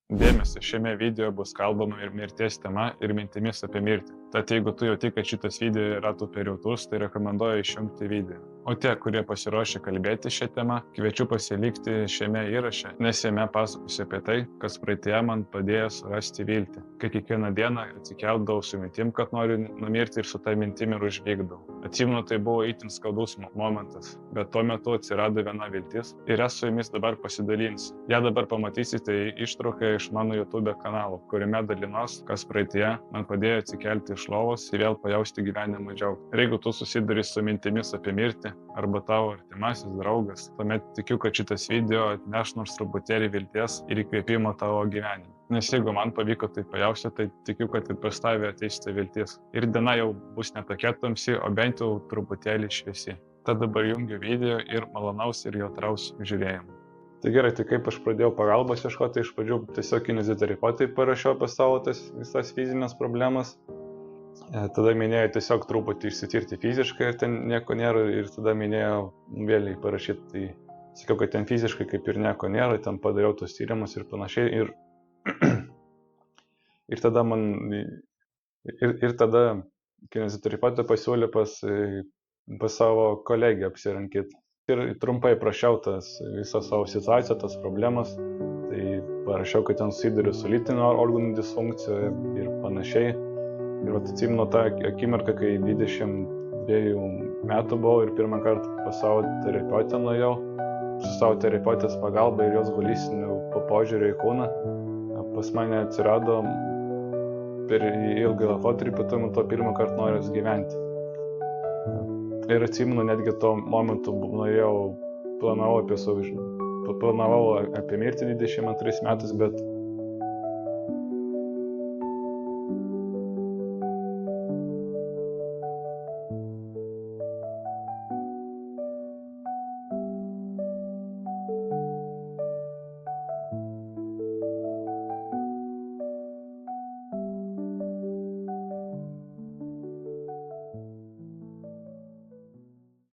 Dėmesį, šiame video bus kalbama ir mirties tema ir mintimis apie mirtį. Tad jeigu tu jauti, kad šitas video yra tu per jautrus, tai rekomenduoju išjungti video. O tie, kurie pasiruošę kalbėti šią temą, kviečiu pasilikti šiame įraše, nes jame pasakosiu apie tai, kas praeityje man padėjo surasti viltį. Kai kiekvieną dieną atsikeldavau su mintim, kad noriu numirti ir su ta mintim ir užvykdavau. Atsimenu, tai buvo itin skaudus momentas, bet tuo metu atsirado viena viltis ir ją su jumis dabar pasidalinsiu. Ja dabar pamatysite ištrauką iš mano YouTube kanalo, kuriame dalinos, kas praeityje man padėjo atsikelti iš lovos ir vėl pajausti gyvenimo džiaugsmą. Ir jeigu tu susiduri su mintimis apie mirtį arba tavo artimasis draugas, tuomet tikiu, kad šitas video atneš nors truputėlį vilties ir įkvėpimo tavo gyvenime. Nes jeigu man pavyko tai pajausti, tai tikiu, kad ir pas tave ateis ta viltis. Ir diena jau bus ne tokia tamsi, o bent jau truputėlį šviesi. Tad dabar jungiu video ir malonaus ir jautraus žiūrėjimo. Tai gerai, tai kaip aš pradėjau pagalbos ieškoti, iš pradžių tiesiog kineziterapeutai parašiau apie savo visas fizinės problemas. Tada minėjau tiesiog truputį išsitirti fiziškai ir ten nieko nėra ir tada minėjau vėliai parašyti. Tai sakiau, kad ten fiziškai kaip ir nieko nėra, ten padariau tos tyrimus ir panašiai. Ir tada tada kineziterapeutai pasiūlė pas savo kolegę apsirankyti. Ir trumpai prašiau visą savo situaciją, tas problemas. Tai parašiau, kad ten susiduriu su lytinio organų disfunkcija ir panašiai. Ir atsimenu tą akimirką, kai 22 metų buvau ir pirmą kartą pas savo terapeutę nuėjau. Su savo terapeutės pagalba ir jos holistiniu požiūriu į kūną. Pas mane atsirado per ilgą laikotarpį, tuo metu pirmą kartą norėjau gyventi. Ir atsimenu, netgi tuo momentu planavau apie mirtį 22 metais, bet